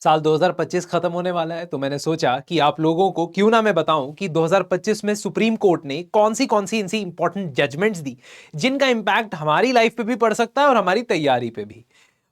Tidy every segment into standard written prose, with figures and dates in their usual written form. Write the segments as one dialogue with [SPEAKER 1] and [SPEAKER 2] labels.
[SPEAKER 1] साल 2025 खत्म होने वाला है, तो मैंने सोचा कि आप लोगों को क्यों ना मैं बताऊं कि 2025 में सुप्रीम कोर्ट ने कौन सी ऐसी इंपॉर्टेंट जजमेंट्स दी जिनका इंपैक्ट हमारी लाइफ पे भी पड़ सकता है और हमारी तैयारी पे भी।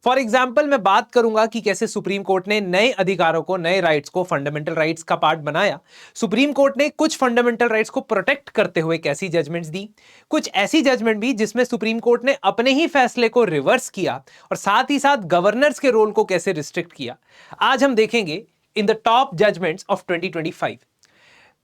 [SPEAKER 1] फॉर एग्जाम्पल मैं बात करूंगा कि कैसे सुप्रीम कोर्ट ने नए अधिकारों को, नए राइट्स को फंडामेंटल राइट्स का पार्ट बनाया। सुप्रीम कोर्ट ने कुछ फंडामेंटल राइट्स को प्रोटेक्ट करते हुए कैसी जजमेंट्स दी, कुछ ऐसी जजमेंट भी जिसमें सुप्रीम कोर्ट ने अपने ही फैसले को रिवर्स किया, और साथ ही साथ गवर्नर्स के रोल को कैसे रिस्ट्रिक्ट किया। आज हम देखेंगे in the top judgements of 2025।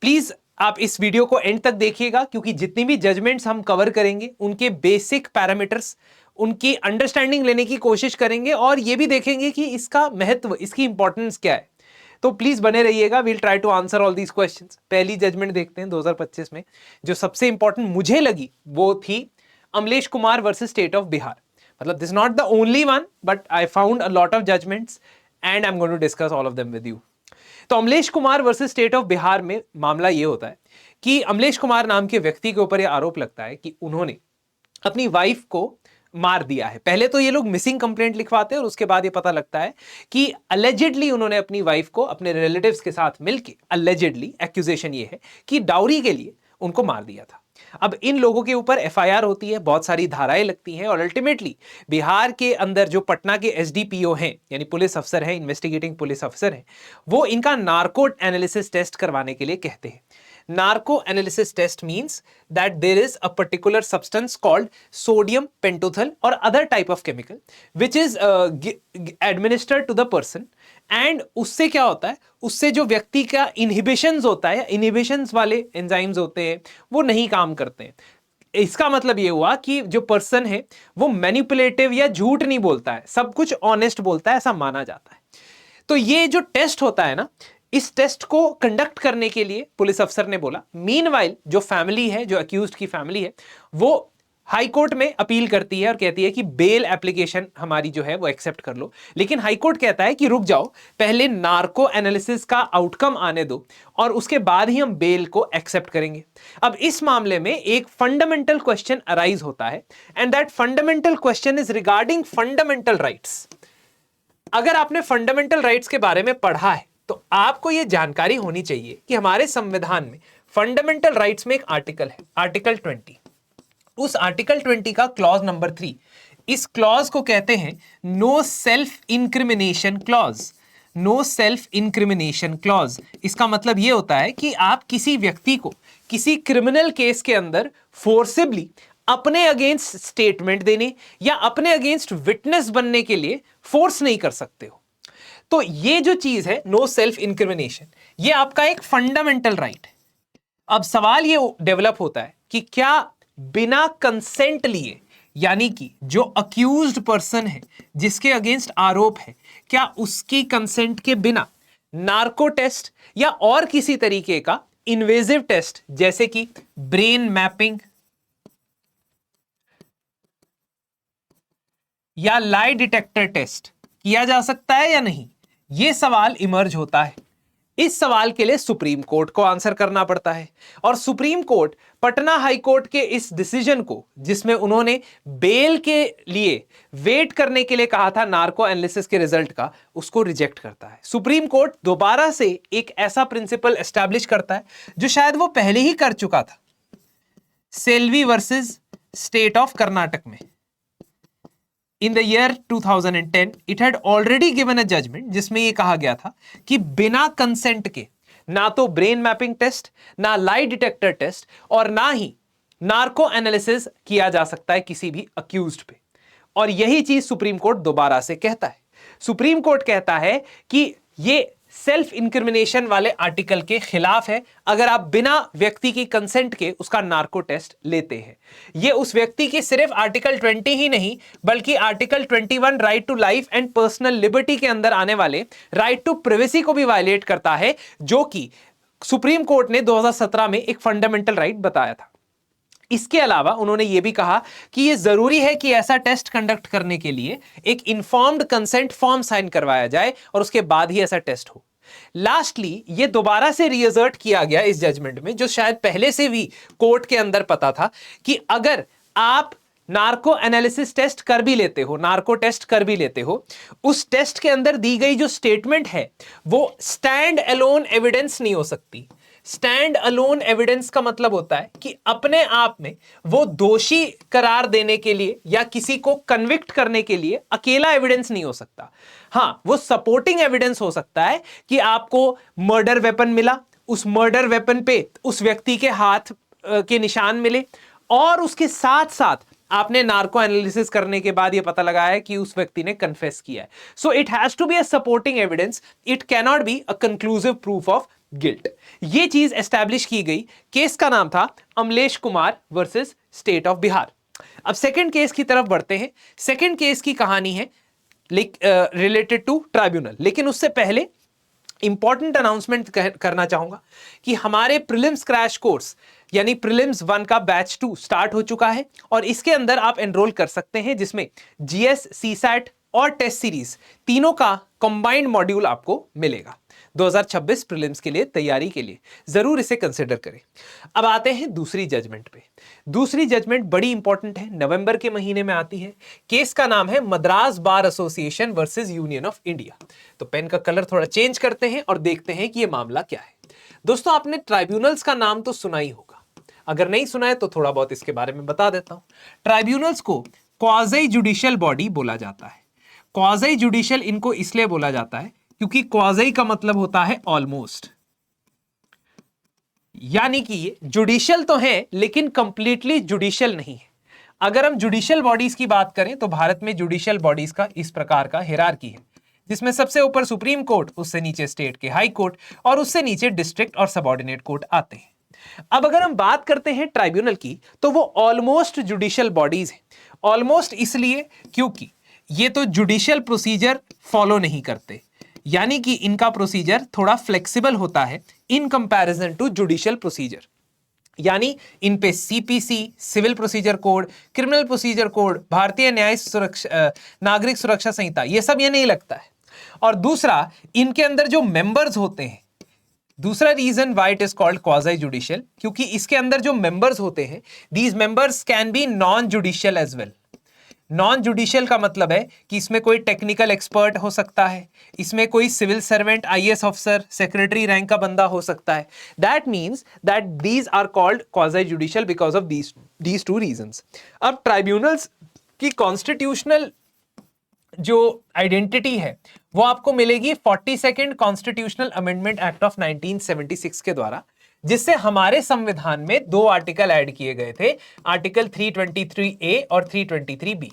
[SPEAKER 1] Please आप इस वीडियो को एंड तक देखिएगा, क्योंकि जितनी भी जजमेंट्स हम कवर करेंगे उनके बेसिक पैरामीटर्स, उनकी अंडरस्टैंडिंग लेने की कोशिश करेंगे और यह भी देखेंगे कि इसका महत्व, इसकी इंपॉर्टेंस क्या है। तो प्लीज बने रहिएगा, we'll try to answer all these questions. पहली जजमेंट देखते हैं 2025 में, जो सबसे इंपॉर्टेंट मुझे लगी वो थी Amlesh Kumar versus state of Bihar. मतलब this not the only one, but I found a lot of judgments and I am going to discuss all of them with you. तो Amlesh Kumar versus state of Bihar में मामला यह होता है कि अमलेश कुमार नाम के व्यक्ति के ऊपर यह आरोप लगता है कि उन्होंने अपनी वाइफ को मार दिया है। पहले तो ये लोग मिसिंग कंप्लेंट लिखवाते हैं और उसके बाद ये पता लगता है कि अलेजिडली उन्होंने अपनी वाइफ को अपने रिलेटिव्स के साथ मिलकर, अलेजिडली एक्यूजेशन ये है कि डाउरी के लिए उनको मार दिया था। अब इन लोगों के ऊपर एफआईआर होती है, बहुत सारी धाराएं लगती हैं और अल्टीमेटली बिहार के अंदर जो पटना के एसडीपीओ हैं, यानी पुलिस अफसर हैं, इन्वेस्टिगेटिंग पुलिस अफसर हैं, वो इनका नार्को एनालिसिस टेस्ट करवाने के लिए कहते हैं। Narco analysis test means that there is a particular substance called sodium pentothal or other type of chemical which is administered to the person, and उससे क्या होता है, उससे जो व्यक्ति का इनहिबिशंस होता है, इनहिबिशंस वाले एंजाइम्स होते हैं वो नहीं काम करते हैं। इसका मतलब ये हुआ कि जो पर्सन है वो मैनिपुलेटिव या झूठ नहीं बोलता है, सब कुछ ऑनेस्ट बोलता है, ऐसा माना जाता है। तो ये जो टेस्ट होता है ना, इस टेस्ट को कंडक्ट करने के लिए पुलिस अफसर ने बोला, मीनवाइल जो फैमिली है, जो अक्यूज्ड की फैमिली है, वो हाई कोर्ट में अपील करती है और कहती है कि बेल एप्लीकेशन हमारी जो है वो एक्सेप्ट कर लो। लेकिन हाई कोर्ट कहता है कि रुक जाओ, पहले नार्को एनालिसिस का आउटकम आने दो और उसके बाद ही हम बेल को एक्सेप्ट करेंगे। अब इस मामले में एक फंडामेंटल क्वेश्चन अराइज होता है, and that fundamental question is regarding fundamental rights. अगर आपने फंडामेंटल राइट्स के बारे में पढ़ा है तो आपको यह जानकारी होनी चाहिए कि हमारे संविधान में फंडामेंटल राइट्स में एक आर्टिकल है, आर्टिकल 20। उस आर्टिकल 20 का क्लॉज नंबर 3, इस क्लॉज को कहते हैं no self incrimination clause. No self incrimination clause, इसका मतलब यह होता है कि आप किसी व्यक्ति को किसी क्रिमिनल केस के अंदर फोर्सिबली अपने अगेंस्ट स्टेटमेंट देने या अपने अगेंस्ट विटनेस बनने के लिए फोर्स नहीं कर सकते हो। तो ये जो चीज है नो सेल्फ इंक्रिमिनेशन, ये आपका एक फंडामेंटल राइट है। अब सवाल ये डेवलप होता है कि क्या बिना कंसेंट लिए, यानी कि जो अक्यूज्ड पर्सन है, जिसके अगेंस्ट आरोप है, क्या उसकी कंसेंट के बिना नार्को टेस्ट या और किसी तरीके का इन्वेजिव टेस्ट जैसे कि ब्रेन मैपिंग या लाई डिटेक्टर टेस्ट किया जा सकता है या नहीं? यह सवाल इमर्ज होता है। इस सवाल के लिए सुप्रीम कोर्ट को आंसर करना पड़ता है, और supreme court Patna high court के इस डिसीजन को, जिसमें उन्होंने बेल के लिए वेट करने के लिए कहा था नार्को एनालिसिस के रिजल्ट का, उसको रिजेक्ट करता है। सुप्रीम कोर्ट दोबारा से एक ऐसा प्रिंसिपल एस्टैब्लिश करता है जो शायद वो पहले ही कर चुका था, Selvi versus state of Karnataka में। In the year 2010, it had already given a judgment जिसमें यह कहा गया था कि बिना कंसेंट के ना तो ब्रेन मैपिंग टेस्ट, ना लाई डिटेक्टर टेस्ट और ना ही नार्को एनालिसिस किया जा सकता है किसी भी अक्यूज्ड पे। और यही चीज सुप्रीम कोर्ट दोबारा से कहता है। सुप्रीम कोर्ट कहता है कि ये सेल्फ इंक्रिमिनेशन वाले आर्टिकल के खिलाफ है अगर आप बिना व्यक्ति की कंसेंट के उसका नार्को टेस्ट लेते हैं। यह उस व्यक्ति की सिर्फ आर्टिकल 20 ही नहीं, बल्कि article 21 right to life and personal liberty के अंदर आने वाले राइट टू प्राइवेसी को भी वायलेट करता है, जो कि सुप्रीम कोर्ट ने 2017 में एक फंडामेंटल राइट बताया था। इसके अलावा उन्होंने यह भी कहा कि यह जरूरी है कि ऐसा टेस्ट कंडक्ट करने के लिए एक इन्फॉर्म्ड कंसेंट फॉर्म साइन करवाया जाए और उसके बाद ही ऐसा टेस्ट हो। लास्टली ये दोबारा से रीअसर्ट किया गया इस जजमेंट में, जो शायद पहले से भी कोर्ट के अंदर पता था कि अगर आप नार्को एनालिसिस टेस्ट कर भी लेते हो, नार्को टेस्ट कर भी लेते हो, उस टेस्ट के अंदर दी गई जो स्टेटमेंट है वो स्टैंड अलोन एविडेंस नहीं हो सकती। स्टैंड अलोन एविडेंस का मतलब होता है कि अपने आप में वो दोषी करार देने के लिए या किसी को कन्विक्ट करने के लिए अकेला एविडेंस नहीं हो सकता। हां, वो सपोर्टिंग एविडेंस हो सकता है कि आपको मर्डर वेपन मिला, उस मर्डर वेपन पे उस व्यक्ति के हाथ के निशान मिले, और उसके साथ साथ आपने नार्को एनालिसिस करने के बाद यह पता लगाया है कि उस व्यक्ति ने कन्फेस किया है। So it has to be a supporting evidence, it can not be a conclusive proof of guilt. ये चीज एस्टैब्लिश की गई। केस का नाम था Amlesh Kumar versus state of Bihar. अब सेकंड केस की तरफ बढ़ते हैं। सेकंड केस की कहानी है रिलेटेड टू ट्राइब्यूनल, लेकिन उससे पहले इंपॉर्टेंट अनाउंसमेंट करना चाहूंगा कि हमारे प्रीलिम्स क्रैश कोर्स यानी प्रीलिम्स 1 का बैच 2 स्टार्ट हो चुका है, और इसके अंदर आप एनरोल कर सकते हैं, जिसमें जीएस, सीसैट और टेस्ट सीरीज तीनों का कंबाइंड मॉड्यूल आपको मिलेगा 2026 प्रीलिम्स के लिए तैयारी के लिए। जरूर इसे कंसिडर करें। अब आते हैं दूसरी जजमेंट पे। दूसरी जजमेंट बड़ी इंपॉर्टेंट है, नवंबर के महीने में आती है। केस का नाम है Madras bar association versus union of India. तो पेन का कलर थोड़ा चेंज करते हैं और देखते हैं कि यह मामला क्या है। दोस्तों, आपने ट्राइब्यूनल्स का नाम तो सुना ही होगा, अगर नहीं सुना है तो थोड़ा बहुत इसके बारे में बता देता हूं। ट्राइब्यूनल्स को क्वाज़ी जुडिशियल बॉडी बोला जाता है। क्वाज़ी जुडिशियल इनको इसलिए बोला जाता है क्योंकि क्वाज़ी का मतलब होता है ऑलमोस्ट, यानी कि ये जुडिशियल तो है लेकिन कंप्लीटली जुडिशियल नहीं है। अगर हम जुडिशियल बॉडीज की बात करें तो भारत में जुडिशियल बॉडीज का इस प्रकार का हिरार्की है, जिसमें सबसे ऊपर सुप्रीम कोर्ट, उससे नीचे स्टेट के हाई कोर्ट और उससे नीचे डिस्ट्रिक्ट और सबऑर्डिनेट कोर्ट आते हैं। अब अगर हम बात करते हैं ट्राइब्यूनल की तो वो ऑलमोस्ट जुडिशियल बॉडीज हैं। ऑलमोस्ट इसलिए क्योंकि ये तो जुडिशियल प्रोसीजर फॉलो नहीं करते, यानी कि इनका प्रोसीजर थोड़ा फ्लेक्सिबल होता है in comparison to judicial procedure. यानी इन पे CPC, civil procedure code, criminal procedure code, Bharatiya Nyaya सुरक्षा, नागरिक सुरक्षा संहिता, ये सब ये नहीं लगता है। और दूसरा, इनके अंदर जो मेंबर्स होते हैं, दूसरा reason why it is called quasi judicial, क्योंकि इसके अंदर जो मेंबर्स होते हैं, these members can be non judicial as well. Non judicial का मतलब है कि इसमें कोई टेक्निकल एक्सपर्ट हो सकता है, इसमें कोई civil servant, IAS officer, secretary rank का बंदा हो सकता है। That means that these are called quasi judicial because of these two reasons. अब ट्राइब्यूनल्स की कॉन्स्टिट्यूशनल जो आइडेंटिटी है वो आपको मिलेगी 42nd constitutional amendment act of 1976 के द्वारा, जिससे हमारे संविधान में 2 आर्टिकल ऐड किए गए थे, आर्टिकल 323A और 323B।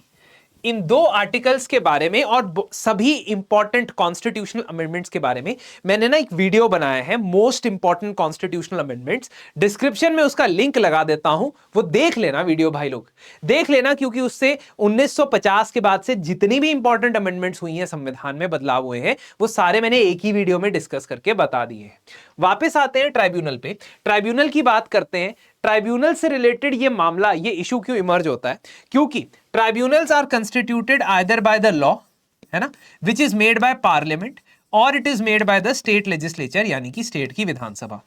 [SPEAKER 1] इन 2 आर्टिकल्स के बारे में और सभी इंपॉर्टेंट कॉन्स्टिट्यूशनल अमेंडमेंट्स के बारे में मैंने ना एक वीडियो बनाया है, most important constitutional amendments. Description में उसका लिंक लगा देता हूं, वो देख लेना वीडियो भाई लोग, देख लेना, क्योंकि उससे 1950 के बाद से जितनी भी इंपॉर्टेंट अमेंडमेंट्स हुई हैं, संविधान में बदलाव हुए हैं, वो सारे मैंने एक ही वीडियो में डिस्कस करके बता दिए हैं। वापस आते हैं ट्राइब्यूनल पे। ट्राइब्यूनल की बात करते हैं। ट्राइब्यूनल से रिलेटेड ये मामला, ये इशू क्यों इमर्ज होता है? क्योंकि tribunals are constituted either by the law, है ना, which is made by parliament, और it is made by the state legislature, यानी कि स्टेट की विधानसभा।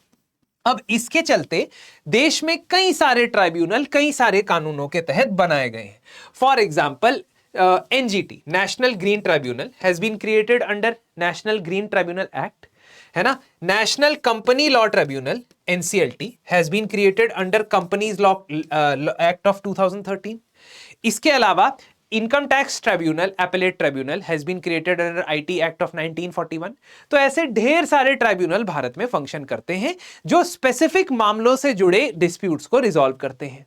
[SPEAKER 1] अब इसके चलते देश में कई सारे ट्राइब्यूनल कई सारे कानूनों के तहत बनाए गए हैं। For example, NGT, National Green Tribunal, has been created under National Green Tribunal Act, है ना। National Company Law Tribunal, NCLT, has been created under Companies Law Act of 2013। इसके अलावा income tax tribunal, appellate tribunal, has been created under IT Act of 1941। तो ऐसे ढेर सारे tribunal Bharat में function करते हैं जो स्पेसिफिक मामलों से जुड़े डिस्प्यूट्स को रिजॉल्व करते हैं।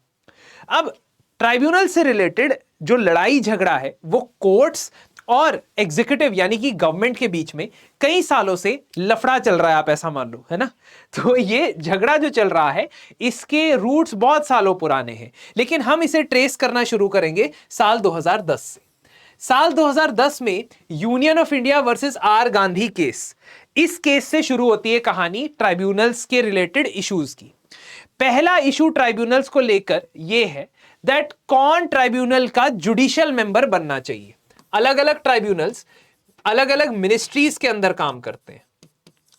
[SPEAKER 1] अब ट्राइब्यूनल से रिलेटेड जो लड़ाई झगड़ा है वो कोर्ट्स और एग्जीक्यूटिव यानी कि गवर्नमेंट के बीच में कई सालों से लफड़ा चल रहा है, आप ऐसा मान लो, है ना। तो ये झगड़ा जो चल रहा है इसके रूट्स बहुत सालों पुराने हैं, लेकिन हम इसे ट्रेस करना शुरू करेंगे साल 2010 से। साल 2010 में Union of India versus R Gandhi case, इस केस से शुरू होती है कहानी ट्राइब्यूनल्स के रिलेटेड इश्यूज की। पहला इशू ट्राइब्यूनल्स को लेकर यह है दैट कौन ट्राइब्यूनल का जुडिशियल मेंबर बनना चाहिए। अलग अलग ट्राइब्यूनल्स अलग अलग मिनिस्ट्रीज के अंदर काम करते हैं।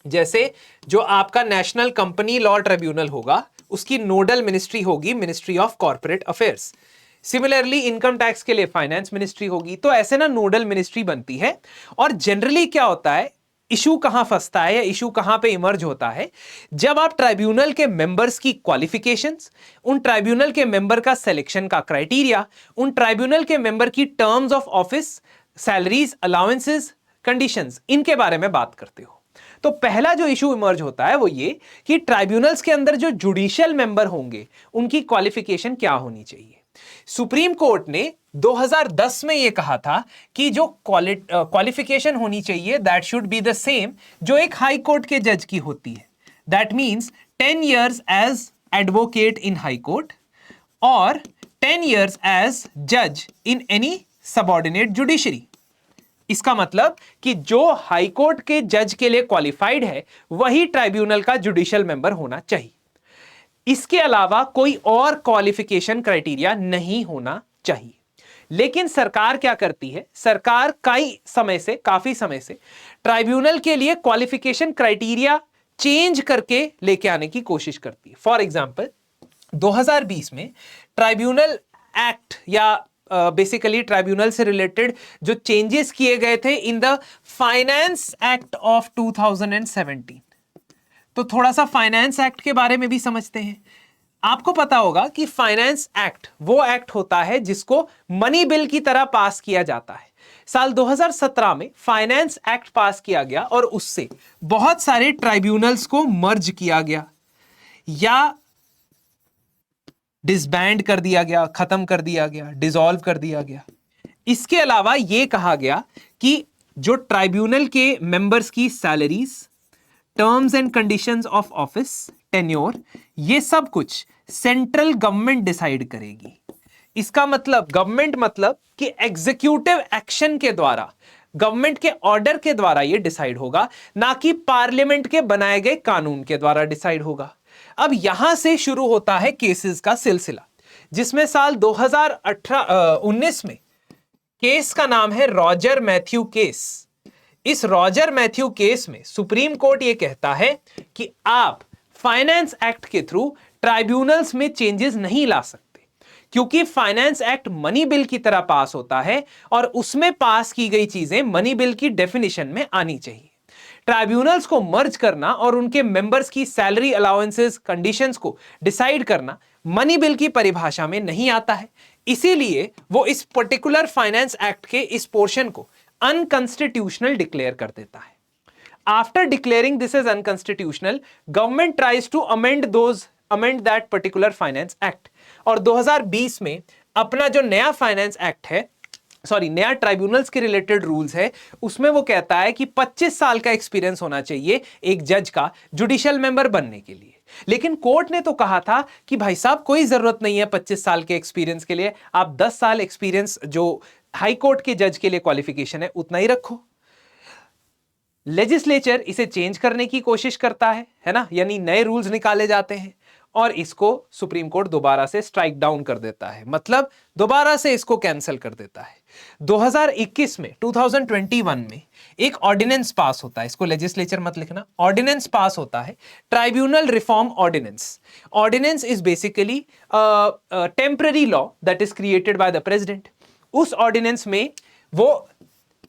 [SPEAKER 1] जैसे जो आपका नेशनल कंपनी लॉ ट्रिब्यूनल होगा, उसकी नोडल मिनिस्ट्री होगी ministry of corporate affairs. Similarly income tax के लिए फाइनेंस मिनिस्ट्री होगी। तो ऐसे ना नोडल मिनिस्ट्री बनती है। और जनरली क्या होता है, इशू कहां फंसता है या इशू कहां पे इमर्ज होता है, जब आप ट्राइब्यूनल के मेंबर्स की क्वालिफिकेशंस, उन ट्राइब्यूनल के मेंबर का सिलेक्शन का क्राइटेरिया, उन ट्राइब्यूनल के मेंबर की terms of office, salaries, allowances, conditions, इनके बारे में बात करते हो। तो पहला जो इशू इमर्ज होता है वो ये कि ट्राइब्यूनल्स के अंदर जो जुडिशियल मेंबर होंगे उनकी क्वालिफिकेशन क्या होनी चाहिए। सुप्रीम कोर्ट ने 2010 में यह कहा था कि जो क्वालिफिकेशन होनी चाहिए that should be the same जो एक हाई कोर्ट के जज की होती है। That means 10 years as advocate in high court और 10 years एज जज इन एनी सबऑर्डिनेट जुडिशरी। इसका मतलब कि जो हाई कोर्ट के जज के लिए क्वालिफाइड है वही ट्राइब्यूनल का जुडिशियल मेंबर होना चाहिए। इसके अलावा कोई और क्वालिफिकेशन क्राइटेरिया नहीं होना चाहिए। लेकिन सरकार क्या करती है, सरकार काफी समय से ट्राइब्यूनल के लिए क्वालिफिकेशन क्राइटेरिया चेंज करके लेके आने की कोशिश करती है। फॉर एग्जांपल 2020 में ट्राइब्यूनल एक्ट या बेसिकली ट्राइब्यूनल से रिलेटेड जो चेंजेस किए गए थे in the finance act of 2017। तो थोड़ा सा फाइनेंस एक्ट के बारे में भी समझते हैं। आपको पता होगा कि फाइनेंस एक्ट वो एक्ट होता है जिसको मनी बिल की तरह पास किया जाता है। साल 2017 में फाइनेंस एक्ट पास किया गया और उससे बहुत सारे ट्राइब्यूनल्स को मर्ज किया गया या डिसबैंड कर दिया गया, खत्म कर दिया गया, डिसॉल्व कर दिया गया। इसके अलावा यह कहा गया कि जो ट्राइब्यूनल के मेंबर्स की salaries, terms and conditions of office, tenure, ये सब कुछ सेंट्रल गवर्नमेंट डिसाइड करेगी। इसका मतलब गवर्नमेंट मतलब कि एग्जीक्यूटिव एक्शन के द्वारा, गवर्नमेंट के ऑर्डर के द्वारा ये डिसाइड होगा, ना कि पार्लियामेंट के बनाए गए कानून के द्वारा डिसाइड होगा। अब यहां से शुरू होता है केसेस का सिलसिला, जिसमें साल 2019 में केस का नाम है रॉजर मैथ्यू केस। इस रॉजर मैथ्यू केस में सुप्रीम कोर्ट यह कहता है कि आप फाइनेंस एक्ट के थ्रू ट्राइब्यूनल्स में चेंजेस नहीं ला सकते, क्योंकि फाइनेंस एक्ट मनी बिल की तरह पास होता है और उसमें पास की गई चीजें मनी बिल की डेफिनेशन में आनी चाहिए। ट्राइब्यूनल्स को मर्ज करना और उनके मेंबर्स की सैलरी, अलाउंसेस, कंडीशंस को डिसाइड करना मनी बिल की परिभाषा में नहीं आता है। इसीलिए वो इस पर्टिकुलर फाइनेंस एक्ट के इस पोर्शन को अनकंस्टिट्यूशनल डिक्लेयर कर देता है। After declaring this is unconstitutional, government tries to amend that particular finance act और 2020 में अपना जो नया फाइनेंस एक्ट है, नया ट्राइब्यूनल्स के रिलेटेड रूल्स है, उसमें वो कहता है कि 25 साल का एक्सपीरियंस होना चाहिए एक जज का जुडिशियल मेंबर बनने के लिए। लेकिन कोर्ट ने तो कहा था कि भाई साहब कोई जरूरत नहीं है 25 साल के एक्सपीरियंस के लिए, आप 10 साल एक्सपीरियंस जो हाई कोर्ट के जज के लिए क्वालिफिकेशन है उतना ही रखो। लेजिस्लेचर इसे चेंज करने की कोशिश करता है ना, यानी नए रूल्स निकाले जाते हैं और इसको सुप्रीम कोर्ट दोबारा से स्ट्राइक डाउन कर देता है, मतलब दोबारा से इसको कैंसिल कर देता है। 2021 में 2021 में एक ऑर्डिनेंस पास होता है, इसको लेजिस्लेचर मत लिखना, ऑर्डिनेंस पास होता है, tribunal reform ordinance. Ordinance is basically temporary law that is created by the president. उस ऑर्डिनेंस में वो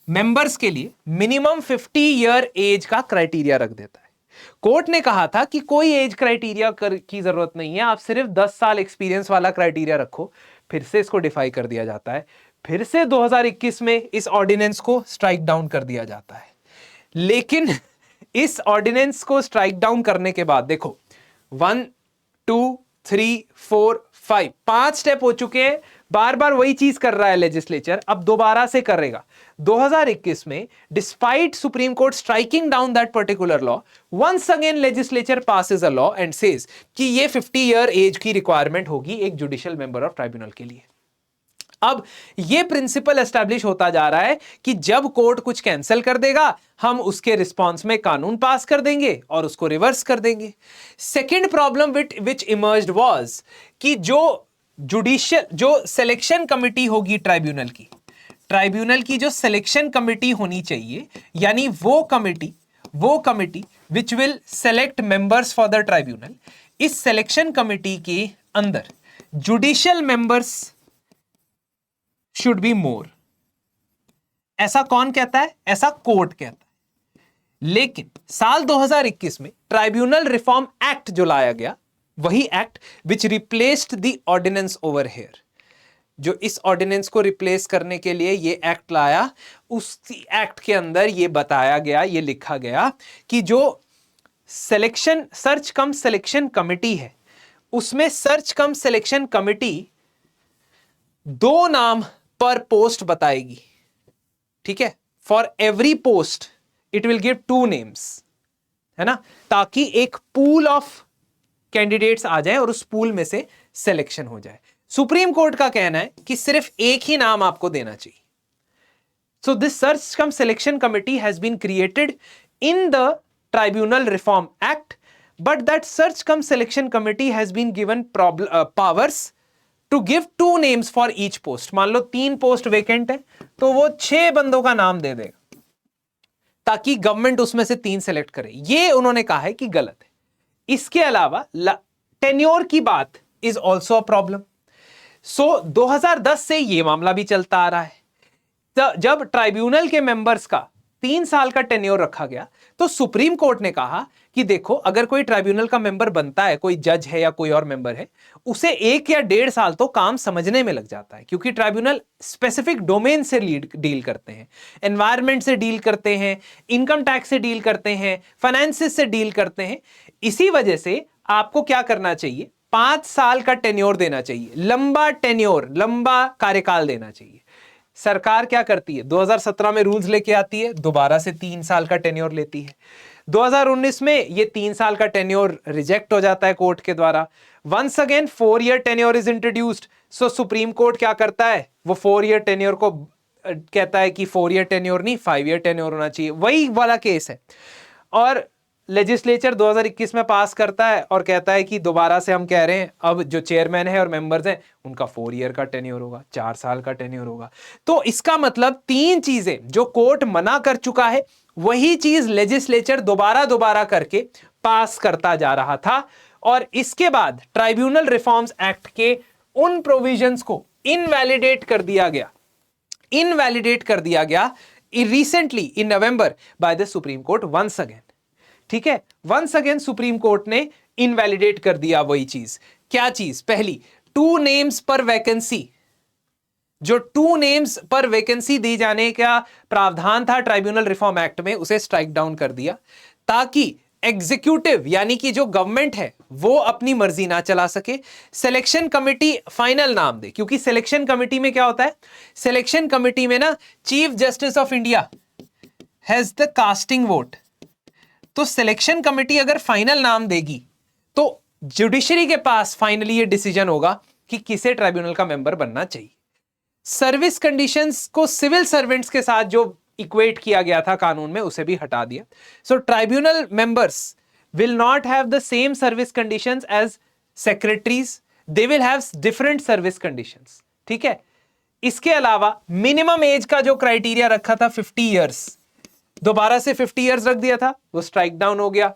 [SPEAKER 1] मेंबर्स के लिए मिनिमम 50 ईयर एज का क्राइटेरिया रख देता है। कोर्ट ने कहा था कि कोई एज क्राइटेरिया की जरूरत नहीं है, आप सिर्फ 10 साल एक्सपीरियंस वाला क्राइटेरिया रखो। फिर से इसको डिफाई कर दिया जाता है, फिर से 2021 में इस ऑर्डिनेंस को स्ट्राइक डाउन कर दिया जाता है। लेकिन इस ऑर्डिनेंस को स्ट्राइक डाउन करने के बाद देखो 1 2 3 4 5 5 स्टेप हो चुके हैं। बार बार वही चीज कर रहा है लेजिस्लेचर, अब दोबारा से करेगा। 2021 में despite supreme court striking down that particular law, once again legislature passes a law and says कि ये 50 ईयर एज की रिक्वायरमेंट होगी एक जुडिशियल मेंबर ऑफ ट्राइब्यूनल के लिए। अब ये प्रिंसिपल एस्टैब्लिश होता जा रहा है कि जब कोर्ट कुछ कैंसिल कर देगा, हम उसके रिस्पॉन्स में कानून पास कर देंगे और उसको रिवर्स कर देंगे। Second problem which emerged was कि जो सिलेक्शन कमिटी होगी ट्राइब्यूनल की जो सिलेक्शन कमिटी होनी चाहिए, यानी वो committee which will select members for the tribunal, इस सिलेक्शन कमिटी के अंदर judicial members should be more. ऐसा कौन कहता है? ऐसा कोर्ट कहता है। लेकिन साल 2021 में ट्राइब्यूनल रिफॉर्म एक्ट जो लाया गया, वही act which replaced the ordinance over here, जो इस ऑर्डिनेंस को रिप्लेस करने के लिए ये एक्ट लाया, उसी एक्ट के अंदर ये बताया गया, ये लिखा गया कि जो selection search cum selection committee है, उसमें सर्च कम सिलेक्शन कमिटी 2 नाम पर पोस्ट बताएगी। ठीक है, for every post it will give 2 names, है ना, ताकि एक पूल ऑफ कैंडिडेट्स आ जाए और उस पूल में से सिलेक्शन हो जाए। सुप्रीम कोर्ट का कहना है कि सिर्फ एक ही नाम आपको देना चाहिए। So this search cum selection committee has been created in the tribunal reform act, but that search cum selection committee has been given powers to give 2 names for each post. मान लो 3 पोस्ट वेकेंट है, तो वो 6 बंदों का नाम दे देगा ताकि गवर्नमेंट उसमें से 3 सेलेक्ट करे। ये उन्होंने कहा है कि गलत है। इसके अलावा टेन्योर की बात इज ऑल्सो अ प्रॉब्लम। सो 2010 से यह मामला भी चलता आ रहा है। जब ट्राइब्यूनल के मेंबर्स का 3 साल का टेन्योर रखा गया, तो सुप्रीम कोर्ट ने कहा कि देखो, अगर कोई ट्राइब्यूनल का मेंबर बनता है, कोई जज है या कोई और मेंबर है, उसे 1 या 1.5 साल तो काम समझने में लग जाता है, क्योंकि ट्राइब्यूनल स्पेसिफिक डोमेन से डील करते हैं, एनवायरमेंट से डील करते हैं, इनकम टैक्स से डील करते हैं, फाइनेंसिस से डील करते हैं। इसी वजह से आपको क्या करना चाहिए? 5 साल का टेन्योर देना चाहिए, लंबा टेन्योर, लंबा कार्यकाल देना चाहिए। सरकार क्या करती है? 2017 में रूल्स लेके आती है, दोबारा से 3 साल का टेन्योर लेती है। 2019 में ये 3 साल का टेन्योर रिजेक्ट हो जाता है कोर्ट के द्वारा। Once again 4 year tenure is introduced. So supreme court क्या करता है? वो 4 ईयर टेन्योर को कहता है कि 4 ईयर टेन्योर नहीं, 5 ईयर टेन्योर होना चाहिए। वही वाला केस है। और लेजिस्लेचर 2021 में पास करता है और कहता है कि दोबारा से हम कह रहे हैं अब जो चेयरमैन है और मेंबर्स हैं उनका 4 ईयर का टेन्योर होगा, 4 साल का टेन्योर होगा। तो इसका मतलब 3 चीजें जो कोर्ट मना कर चुका है, वही चीज लेजिस्लेचर दोबारा करके पास करता जा रहा था। और इसके बाद ट्राइब्यूनल रिफॉर्म्स एक्ट के उन प्रोविजंस को इनवैलिडेट कर दिया गया recently in November by the supreme court once again. ठीक है, वंस अगेन सुप्रीम कोर्ट ने इनवैलिडेट कर दिया वही चीज। क्या चीज? पहली, 2 नेम्स पर वैकेंसी, जो 2 नेम्स पर वैकेंसी दी जाने का प्रावधान था ट्राइब्यूनल रिफॉर्म एक्ट में, उसे स्ट्राइक डाउन कर दिया, ताकि एग्जीक्यूटिव यानी कि जो गवर्नमेंट है वो अपनी मर्जी ना चला सके। सिलेक्शन कमिटी फाइनल नाम दे, क्योंकि सिलेक्शन कमिटी में क्या होता है? सिलेक्शन कमिटी में ना chief justice of India has the casting vote. तो सिलेक्शन कमिटी अगर फाइनल नाम देगी तो जुडिशरी के पास फाइनली ये डिसीजन होगा कि किसे ट्राइब्यूनल का मेंबर बनना चाहिए। सर्विस कंडीशंस को सिविल सर्वेंट्स के साथ जो इक्वेट किया गया था कानून में, उसे भी हटा दिया। So tribunal members will not have the same service conditions as secretaries, they will have different service conditions. ठीक है, इसके अलावा मिनिमम एज का जो क्राइटेरिया रखा था 50 ईयर्स, दोबारा से 50 इयर्स रख दिया था, वो स्ट्राइक डाउन हो गया।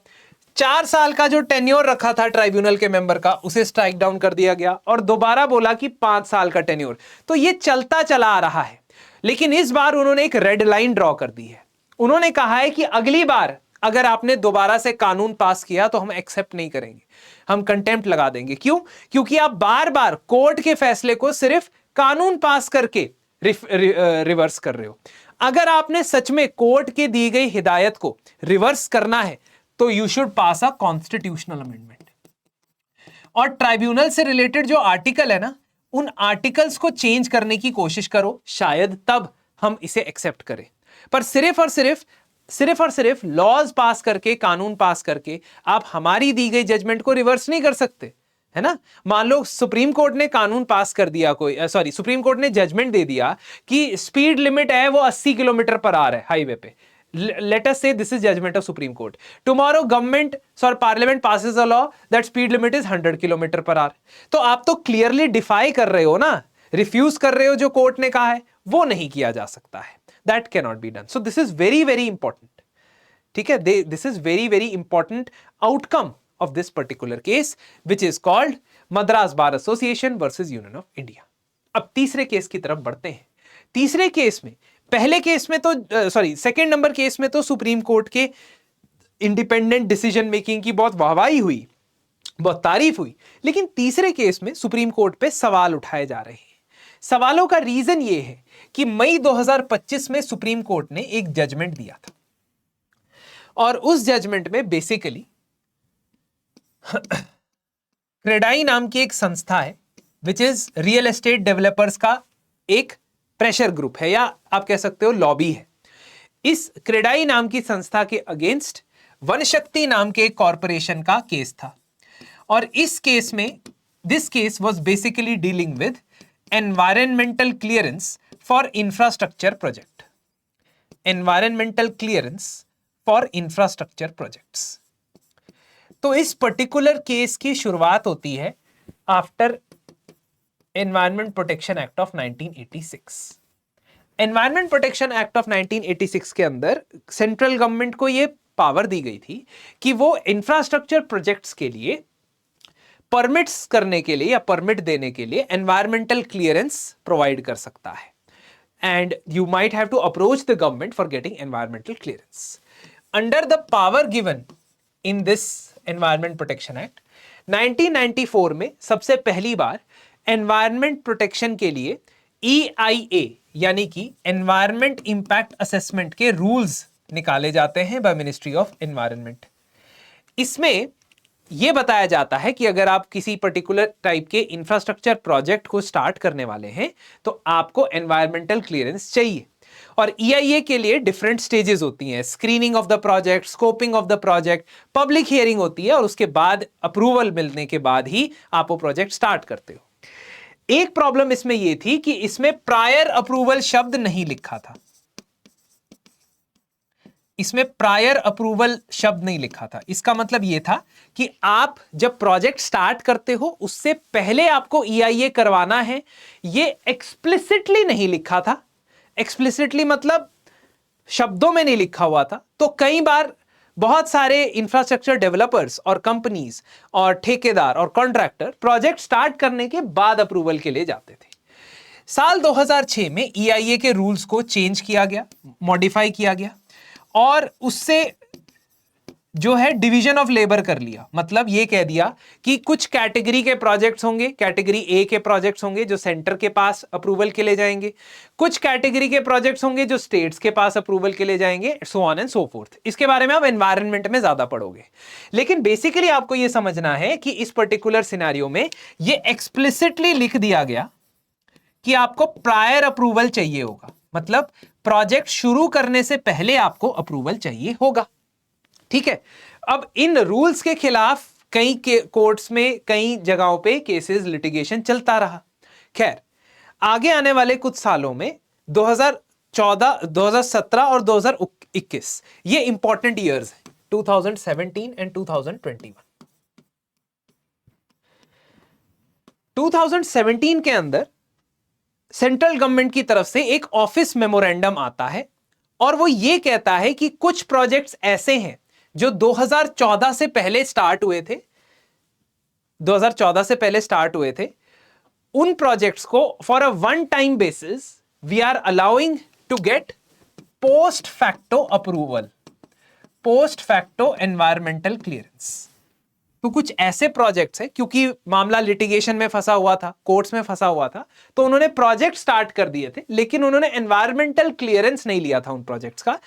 [SPEAKER 1] 4 साल का जो टेन्योर रखा था ट्राइब्यूनल के मेंबर का, उसे स्ट्राइक डाउन कर दिया गया और दोबारा बोला कि 5 साल का टेन्योर। तो ये चलता चला आ रहा है, लेकिन इस बार उन्होंने एक रेड लाइन ड्रॉ कर दी है। उन्होंने कहा है कि अगली बार अगर आपने दोबारा से कानून पास किया तो हम एक्सेप्ट नहीं करेंगे, हम कंटेम्प्ट लगा देंगे। क्यों? क्योंकि आप बार बार कोर्ट के फैसले को सिर्फ कानून पास करके रिवर्स कर रहे हो। अगर आपने सच में कोर्ट के दी गई हिदायत को रिवर्स करना है तो you should pass a constitutional amendment. और ट्राइब्यूनल से रिलेटेड जो आर्टिकल है ना, उन आर्टिकल्स को चेंज करने की कोशिश करो, शायद तब हम इसे एक्सेप्ट करें। पर सिर्फ और सिर्फ लॉज पास करके, कानून पास करके आप हमारी दी गई जजमेंट को रिवर्स नहीं कर सकते, है ना। मान लो सुप्रीम कोर्ट ने कानून पास कर दिया, सुप्रीम कोर्ट ने जजमेंट दे दिया कि स्पीड लिमिट है वो 80 किलोमीटर पर आवर है हाईवे पे। Let us say this is judgment of Supreme Court. Tomorrow government or parliament passes a law that speed limit is 100 kilometre per hour. तो आप तो क्लियरली डिफाई कर रहे हो ना, रिफ्यूज कर रहे हो जो कोर्ट ने कहा है, वो नहीं किया जा सकता है। That cannot be done. So this is very very important. ठीक है, this is very very important outcome of this particular case, which is called Madras Bar Association versus Union of India. अब तीसरे केस की तरफ बढ़ते हैं। तीसरे case में, पहले केस में तो सेकंड नंबर केस में तो सुप्रीम कोर्ट के इंडिपेंडेंट डिसीजन मेकिंग की बहुत वाहवाही हुई, बहुत तारीफ हुई, लेकिन तीसरे केस में सुप्रीम कोर्ट पे सवाल उठाए जा रहे हैं। सवालों का रीजन यह है कि मई 2025 में सुप्रीम कोर्ट ने एक जजमेंट दिया था और उस जजमेंट में बेसिकली क्रेडाई नाम की एक संस्था है which is real estate developers का एक प्रेशर ग्रुप है, या आप कह सकते हो लॉबी है। इस क्रेडाई नाम की संस्था के अगेंस्ट वनशक्ति नाम के एक कॉरपोरेशन का केस था और इस केस में this case was basically dealing with environmental clearance for infrastructure project, environmental clearance for infrastructure projects. तो इस पर्टिकुलर केस की शुरुआत होती है after environment protection act of 1986। Environment protection act of 1986 के अंदर सेंट्रल गवर्नमेंट को यह पावर दी गई थी कि वो इंफ्रास्ट्रक्चर प्रोजेक्ट्स के लिए परमिट्स करने के लिए या परमिट देने के लिए एनवायरमेंटल क्लियरेंस प्रोवाइड कर सकता है, and you might have to approach the government for getting environmental clearance. Under the power given in this environment protection act 1994 में सबसे पहली बार एनवायरमेंट प्रोटेक्शन के लिए EIA यानी कि एनवायरमेंट इंपैक्ट असेसमेंट के रूल्स निकाले जाते हैं बाय मिनिस्ट्री ऑफ एनवायरनमेंट। इसमें यह बताया जाता है कि अगर आप किसी पर्टिकुलर टाइप के इंफ्रास्ट्रक्चर प्रोजेक्ट को स्टार्ट करने वाले हैं तो आपको एनवायरमेंटल क्लियरेंस चाहिए, और EIA के लिए डिफरेंट स्टेजेस होती हैं, screening of the project, scoping of the project, public hearing होती है और उसके बाद अप्रूवल मिलने के बाद ही आप वो प्रोजेक्ट स्टार्ट करते हो। एक प्रॉब्लम इसमें यह थी कि इसमें प्रायर अप्रूवल शब्द नहीं लिखा था, इसमें प्रायर अप्रूवल शब्द नहीं लिखा था। इसका मतलब यह था कि आप जब प्रोजेक्ट स्टार्ट करते हो उससे पहले आपको EIA करवाना है, यह एक्सप्लिसिटली नहीं लिखा था। एक्सप्लिसिटली मतलब शब्दों में नहीं लिखा हुआ था। तो कई बार बहुत सारे इंफ्रास्ट्रक्चर डेवलपर्स और कंपनीज और ठेकेदार और कॉन्ट्रैक्टर प्रोजेक्ट स्टार्ट करने के बाद अप्रूवल के लिए जाते थे। साल 2006 में EIA के रूल्स को चेंज किया गया, मॉडिफाई किया गया और उससे जो है डिवीजन ऑफ लेबर कर लिया। मतलब ये कह दिया कि कुछ कैटेगरी के प्रोजेक्ट्स होंगे, कैटेगरी ए के प्रोजेक्ट्स होंगे जो सेंटर के पास अप्रूवल के लिए जाएंगे, कुछ कैटेगरी के प्रोजेक्ट्स होंगे जो स्टेट्स के पास अप्रूवल के लिए जाएंगे, so on and so fourth. इसके बारे में आप एनवायरनमेंट में ज्यादा पढ़ोगे, लेकिन बेसिकली आपको यह समझना है कि इस पर्टिकुलर सिनेरियो में यह एक्सप्लिसिटली लिख दिया गया कि आपको प्रायर अप्रूवल चाहिए होगा, मतलब प्रोजेक्ट शुरू करने से पहले आपको अप्रूवल चाहिए होगा। ठीक है, अब इन रूल्स के खिलाफ कई कोर्ट्स में कई जगहों पे केसेस लिटिगेशन चलता रहा। खैर, आगे आने वाले कुछ सालों में 2014, 2017 और 2021 ये इंपॉर्टेंट ईयर्स हैं, 2017 एंड 2021। 2017 के अंदर सेंट्रल गवर्नमेंट की तरफ से एक ऑफिस मेमोरेंडम आता है और वो ये कहता है कि कुछ प्रोजेक्ट्स ऐसे हैं जो 2014 से पहले स्टार्ट हुए थे, 2014 से पहले स्टार्ट हुए थे, उन प्रोजेक्ट्स को for a one time basis we are allowing to get post facto approval, post facto environmental clearance. तो कुछ ऐसे प्रोजेक्ट्स हैं, क्योंकि मामला लिटिगेशन में फंसा हुआ था, कोर्ट्स में फंसा हुआ था, तो उन्होंने प्रोजेक्ट स्टार्ट कर दिए थे, लेकिन उन्होंने एनवायरमेंटल क्लियरेंस नहीं लिया था उन प्रोजेक्ट्स का।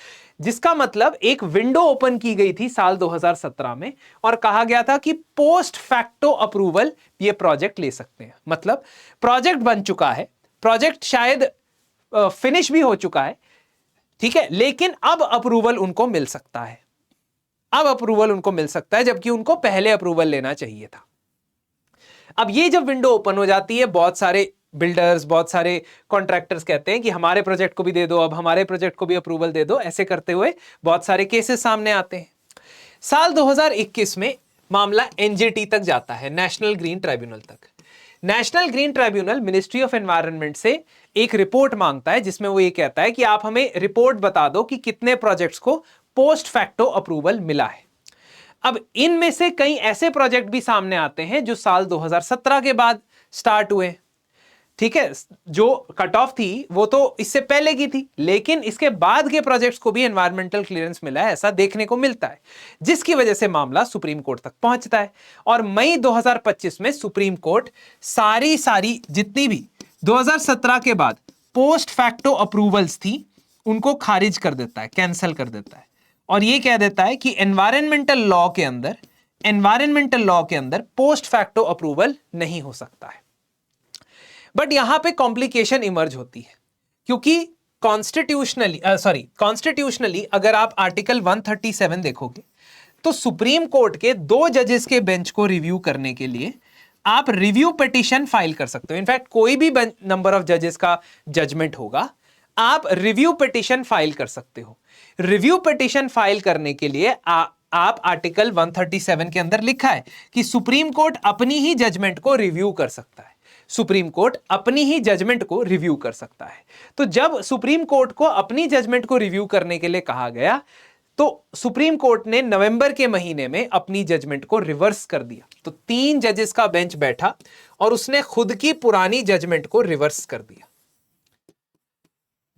[SPEAKER 1] जिसका मतलब एक विंडो ओपन की गई थी साल 2017 में और कहा गया था कि पोस्ट फैक्टो अप्रूवल ये प्रोजेक्ट ले सकते हैं। मतलब प्रोजेक्ट बन चुका है, प्रोजेक्ट शायद फिनिश भी हो चुका है, ठीक है, लेकिन अब अप्रूवल उनको मिल सकता है, अब अप्रूवल उनको मिल सकता है, जबकि उनको पहले अप्रूवल लेना चाहिए था। अब ये जब विंडो ओपन हो जाती है, बहुत सारे बिल्डर्स, बहुत सारे कॉन्ट्रैक्टर्स कहते हैं कि हमारे प्रोजेक्ट को भी दे दो, अब हमारे प्रोजेक्ट को भी अप्रूवल दे दो। ऐसे करते हुए बहुत सारे केसेस सामने आते हैं। साल 2021 में मामला NGT तक जाता है, नेशनल ग्रीन ट्राइब्यूनल तक। National Green tribunal ministry of environment से एक रिपोर्ट मांगता है, जिसमें वो ये कहता है कि आप हमें रिपोर्ट बता दो कि कितने प्रोजेक्ट्स को पोस्ट फैक्टो अप्रूवल मिला है। अब इनमें से कई ऐसे प्रोजेक्ट भी सामने आते हैं जो साल 2017 के बाद स्टार्ट हुए। ठीक है, जो कट ऑफ थी वो तो इससे पहले की थी, लेकिन इसके बाद के प्रोजेक्ट्स को भी एनवायरमेंटल क्लियरेंस मिला है, ऐसा देखने को मिलता है, जिसकी वजह से मामला सुप्रीम कोर्ट तक पहुंचता है। और मई 2025 में सुप्रीम कोर्ट सारी जितनी भी 2017 के बाद पोस्ट फैक्टो अप्रूवल्स थी उनको खारिज कर देता है, कैंसिल कर देता है, और ये कह देता है कि एनवायरमेंटल लॉ के अंदर पोस्ट फैक्टो अप्रूवल नहीं हो सकता है। बट यहां पे कॉम्प्लिकेशन इमर्ज होती है, क्योंकि कॉन्स्टिट्यूशनली अगर आप आर्टिकल 137 देखोगे तो सुप्रीम कोर्ट के 2 जजेस के बेंच को रिव्यू करने के लिए आप रिव्यू पिटीशन फाइल कर सकते हो। इनफैक्ट कोई भी नंबर ऑफ जजेस का जजमेंट होगा, आप रिव्यू पिटीशन फाइल कर सकते हो। रिव्यू पिटीशन फाइल करने के लिए आप आर्टिकल 137 के अंदर लिखा है कि सुप्रीम कोर्ट अपनी ही जजमेंट को रिव्यू कर सकता है। सुप्रीम कोर्ट अपनी ही जजमेंट को रिव्यू कर सकता है। तो जब सुप्रीम कोर्ट को अपनी जजमेंट को रिव्यू करने के लिए कहा गया, तो सुप्रीम कोर्ट ने नवंबर के महीने में अपनी जजमेंट को रिवर्स कर दिया। तो 3 जजेस का बेंच बैठा और उसने खुद की पुरानी जजमेंट को रिवर्स कर दिया।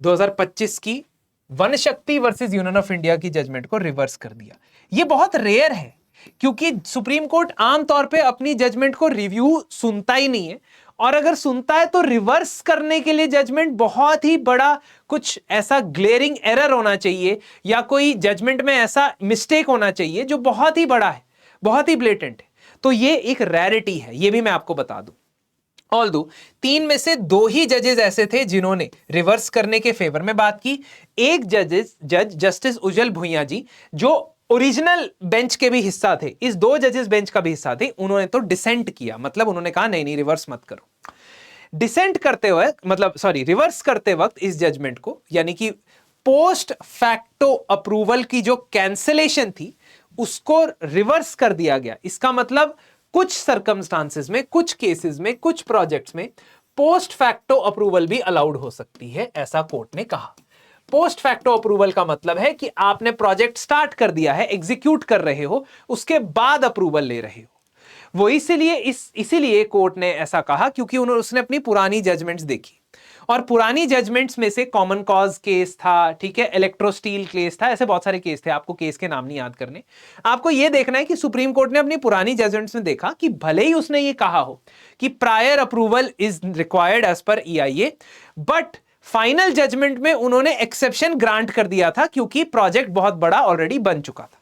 [SPEAKER 1] 2025 की वन शक्ति वर्सेस यूनियन ऑफ इंडिया की जजमेंट को रिवर्स कर दिया। यह बहुत रेयर है, क्योंकि सुप्रीम कोर्ट आमतौर पे अपनी जजमेंट को रिव्यू सुनता ही नहीं है, और अगर सुनता है तो रिवर्स करने के लिए जजमेंट बहुत ही बड़ा कुछ ऐसा ग्लेरिंग एरर होना चाहिए, या कोई जजमेंट में ऐसा मिस्टेक होना चाहिए जो बहुत ही बड़ा है, बहुत ही ब्लेटेंट है। तो ये एक रैरिटी है, ये भी मैं आपको बता दूं। ऑल्दो 3 में से 2 ही जजेस ऐसे थे जिन्होंने रिवर्स करने के फेवर में बात की। एक जज जस्टिस उज्जवल भुइयां जी, जो ओरिजिनल बेंच के भी हिस्सा थे, इस 2 जजेस बेंच का भी हिस्सा थे, उन्होंने तो डिसेंट किया, मतलब उन्होंने कहा नहीं रिवर्स मत करो। डिसेंट करते हुए रिवर्स करते वक्त इस जजमेंट को, यानी कि पोस्ट फैक्टो अप्रूवल की जो कैंसिलेशन थी उसको रिवर्स कर दिया गया। इसका मतलब कुछ सर्कमस्टांसेस में, कुछ केसेस में, कुछ प्रोजेक्ट्स में पोस्ट फैक्टो अप्रूवल भी अलाउड हो सकती है, ऐसा कोर्ट ने कहा। पोस्ट फैक्टो अप्रूवल का मतलब है कि आपने प्रोजेक्ट स्टार्ट कर दिया है, एग्जीक्यूट कर रहे हो, उसके बाद अप्रूवल ले रहे हो। वो इसीलिए कोर्ट ने ऐसा कहा क्योंकि उसने अपनी पुरानी जजमेंट्स देखी, और पुरानी जजमेंट्स में से कॉमन कॉज केस था, ठीक है, इलेक्ट्रोस्टील केस था, ऐसे बहुत सारे केस थे। आपको केस के नाम नहीं याद करने, आपको यह देखना है कि सुप्रीम कोर्ट ने अपनी पुरानी जजमेंट्स में देखा कि भले ही उसने ये कहा हो कि prior approval is required as per EIA, but final judgment में उन्होंने एक्सेप्शन ग्रांट कर दिया था क्योंकि प्रोजेक्ट बहुत बड़ा ऑलरेडी बन चुका था।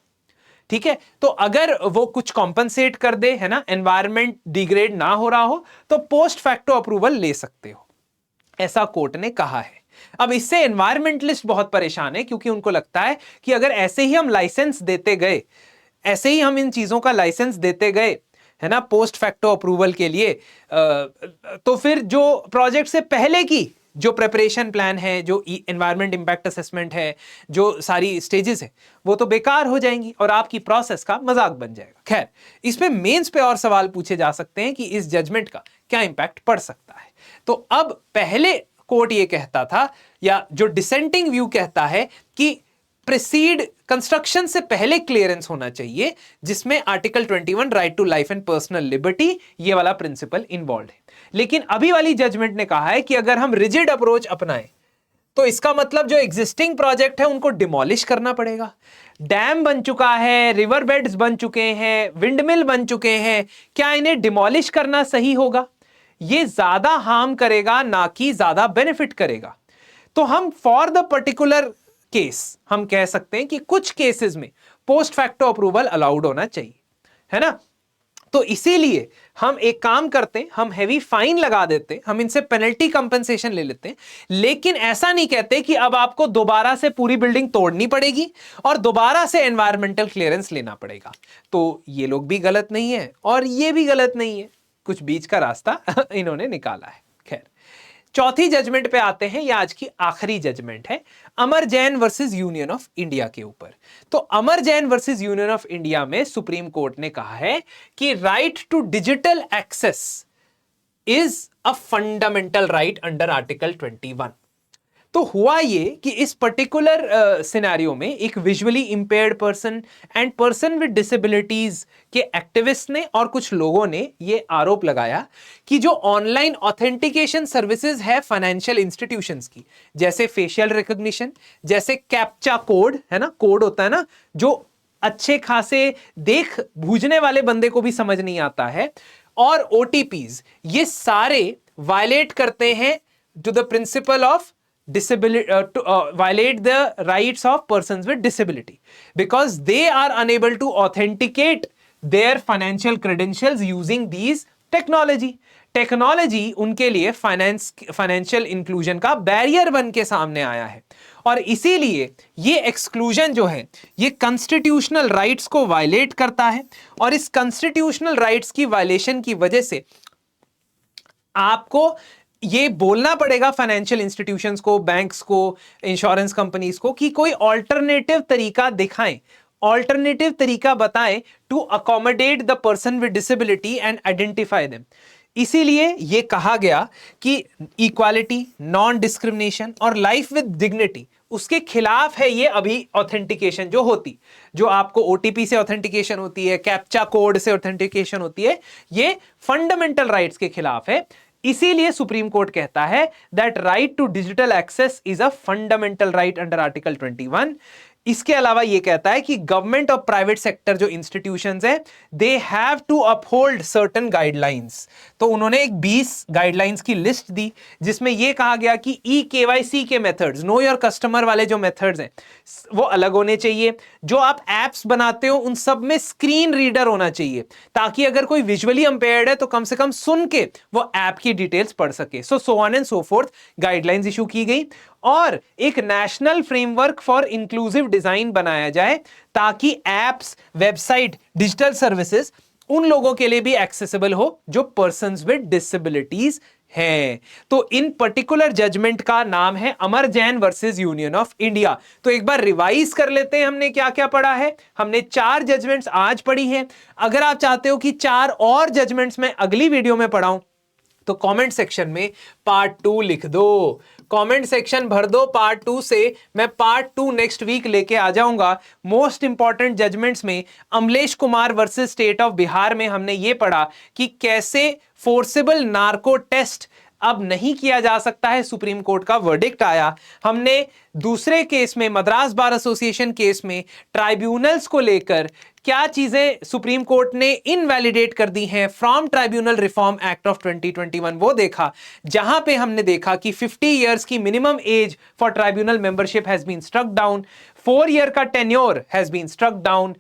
[SPEAKER 1] ठीक है, तो अगर वो कुछ कॉम्पनसेट कर दे, है ना, एनवायरमेंट डिग्रेड ना हो रहा हो, तो पोस्ट फैक्टो अप्रूवल ले सकते हो, ऐसा कोर्ट ने कहा है। अब इससे एनवायरमेंटलिस्ट बहुत परेशान है, क्योंकि उनको लगता है कि अगर ऐसे ही हम लाइसेंस देते गए, ऐसे ही हम इन चीजों का लाइसेंस देते गए, है ना, पोस्ट फैक्टो अप्रूवल के लिए, तो फिर जो प्रोजेक्ट से पहले की जो प्रिपरेशन प्लान है, जो एनवायरमेंट इंपैक्ट असेसमेंट है, जो सारी स्टेजेस है, वो तो बेकार हो जाएंगी और आपकी प्रोसेस का मजाक बन जाएगा। खैर, इसमें मेंस पे और सवाल पूछे जा सकते हैं कि इस जजमेंट का क्या इंपैक्ट पड़ सकता है। तो अब पहले कोर्ट ये कहता था, या जो डिसेंटिंग व्यू कहता है कि प्रीसीड कंस्ट्रक्शन से पहले क्लियरेंस होना चाहिए, जिसमें article 21 right to life and personal liberty, ये वाला प्रिंसिपल इन्वॉल्व है। लेकिन अभी वाली जजमेंट ने कहा है कि अगर हम रिजिड अप्रोच अपनाएं तो इसका मतलब जो एग्जिस्टिंग प्रोजेक्ट है उनको डिमोलिश करना पड़ेगा। डैम बन चुका है, रिवर बेड्स बन चुके हैं, विंडमिल बन चुके हैं, क्या इन्हें डिमोलिश करना सही होगा? ये ज्यादा हार्म करेगा, ना कि ज्यादा बेनिफिट करेगा। तो हम फॉर द पर्टिकुलर केस हम कह सकते हैं कि कुछ केसेस में पोस्ट फैक्टो अप्रूवल अलाउड होना चाहिए, है ना। तो इसीलिए हम एक काम करते हैं, हम हेवी फाइन लगा देते हैं, हम इनसे पेनल्टी कंपनसेशन ले लेते हैं, लेकिन ऐसा नहीं कहते कि अब आपको दोबारा से पूरी बिल्डिंग तोड़नी पड़ेगी और दोबारा से एनवायरमेंटल क्लियरेंस लेना पड़ेगा। तो ये लोग भी गलत नहीं है और ये भी गलत नहीं है, कुछ बीच का रास्ता इन्होंने निकाला है। खैर, चौथी जजमेंट पे आते हैं, ये आज की आखिरी जजमेंट है, Amar Jain versus union of India के ऊपर। तो Amar Jain versus union of India में सुप्रीम कोर्ट ने कहा है कि right to digital access is a fundamental right under article 21। तो हुआ ये कि इस पर्टिकुलर सिनेरियो में एक visually impaired person and person with disabilities के एक्टिविस्ट ने और कुछ लोगों ने ये आरोप लगाया कि जो ऑनलाइन ऑथेंटिकेशन सर्विसेज है फाइनेंशियल इंस्टीट्यूशंस की, जैसे फेशियल रिकॉग्निशन, जैसे कैप्चा कोड है ना, कोड होता है ना जो अच्छे खासे देख बूझने वाले बंदे को भी समझ नहीं आता है, और ओटीपीज, ये सारे वायलेट करते हैं to the principle of disability violate the rights of persons with disability because they are unable to authenticate their financial credentials using these technology उनके लिए फाइनेंशियल इंक्लूजन का बैरियर बन के सामने आया है, और इसीलिए ये एक्सक्लूजन जो है ये कॉन्स्टिट्यूशनल राइट्स को वायलेट करता है, और इस कॉन्स्टिट्यूशनल राइट्स की वायलेशन की वजह से आपको ये बोलना पड़ेगा फाइनेंशियल इंस्टीट्यूशंस को, बैंक्स को, इंश्योरेंस कंपनीज को कि कोई ऑल्टरनेटिव तरीका दिखाएं, ऑल्टरनेटिव तरीका बताएं to accommodate the person with disability and identify them. इसीलिए ये कहा गया कि इक्वालिटी, नॉन डिस्क्रिमिनेशन और लाइफ विद डिग्निटी उसके खिलाफ है ये अभी ऑथेंटिकेशन जो आपको ओटीपी से ऑथेंटिकेशन होती है, कैप्चा कोड से ऑथेंटिकेशन होती है, ये फंडामेंटल राइट्स के खिलाफ है। इसीलिए सुप्रीम कोर्ट कहता है that right to digital access is a fundamental right under article 21। इसके अलावा यह कहता है कि गवर्नमेंट और प्राइवेट सेक्टर जो इंस्टीट्यूशंस है they have to uphold certain guidelines. तो उन्होंने एक 20 गाइडलाइंस की लिस्ट दी जिसमें यह कहा गया कि ई केवाईसी के मेथड्स, नो योर कस्टमर वाले जो मेथड्स हैं वो अलग होने चाहिए। जो आप एप्स बनाते हो उन सब में स्क्रीन रीडर होना चाहिए ताकि अगर कोई विजुअली इंपेयर्ड है तो कम से कम सुन के वो ऐप की डिटेल्स पढ़ सके। So on and so fourth guidelines issue की गई, और एक national framework for inclusive design बनाया जाए ताकि एप्स, वेबसाइट, डिजिटल सर्विसेज उन लोगों के लिए भी एक्सेसिबल हो जो पर्सन्स विद डिसेबिलिटीज हैं। तो इन पर्टिकुलर जजमेंट का नाम है Amar Jain versus union of India. तो एक बार रिवाइज कर लेते हैं हमने क्या क्या पढ़ा है। हमने 4 जजमेंट्स आज पढ़ी हैं। अगर आप चाहते हो कि 4 और जजमेंट्स मैं अगली वीडियो में पढ़ाऊं तो कमेंट सेक्शन में पार्ट 2 लिख दो, कमेंट सेक्शन भर दो पार्ट 2 से। मैं पार्ट 2 नेक्स्ट वीक लेके आ जाऊंगा। मोस्ट इंपॉर्टेंट जजमेंट्स में Amlesh Kumar versus state of Bihar में हमने ये पढ़ा कि कैसे फोर्सेबल नार्को टेस्ट अब नहीं किया जा सकता है, सुप्रीम कोर्ट का वर्डिक्ट आया। हमने दूसरे केस में, मद्रास बार एसोसिएशन केस में, ट्राइब्यूनल्स को लेकर क्या चीजें सुप्रीम कोर्ट ने इनवैलिडेट कर दी हैं from tribunal reform act of 2021 वो देखा, जहां पे हमने देखा कि 50 इयर्स की minimum age for tribunal membership has been struck down, 4 year का tenure has been struck down,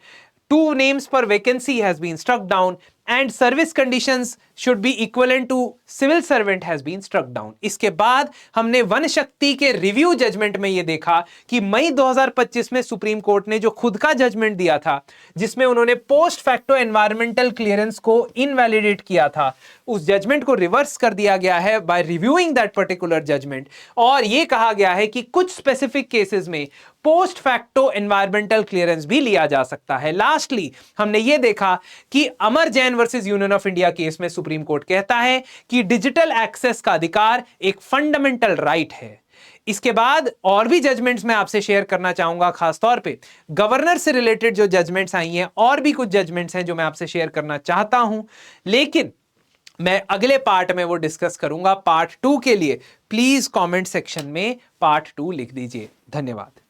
[SPEAKER 1] 2 names per vacancy has been struck down, and service conditions should be equivalent to civil servant has been struck down. इसके बाद हमने one शक्ति के review judgement में यह देखा कि मई 2025 में सुप्रीम कोर्ट ने जो खुद का जजमेंट दिया था जिसमें उन्होंने पोस्ट फैक्टो एनवायरमेंटल क्लियरेंस को इनवैलिडेट किया था, उस जजमेंट को रिवर्स कर दिया गया है by reviewing that particular judgment, और यह कहा गया है कि कुछ स्पेसिफिक केसेस में पोस्ट फैक्टो एनवायरमेंटल क्लियरेंस भी लिया जा सकता है। लास्टली हमने यह देखा कि Amar Jain versus union of India case में सुप्रीम कोर्ट कहता है कि डिजिटल एक्सेस का अधिकार एक फंडामेंटल राइट है। इसके बाद और भी जजमेंट्स मैं आपसे शेयर करना चाहूंगा, खासतौर पे गवर्नर से रिलेटेड जो जजमेंट्स आई हैं, और भी कुछ जजमेंट्स हैं जो मैं आपसे शेयर करना चाहता हूं, लेकिन मैं अगले पार्ट में वो डिस्कस करूंगा। पार्ट 2 के लिए प्लीज कमेंट सेक्शन में पार्ट 2 लिख दीजिए। धन्यवाद।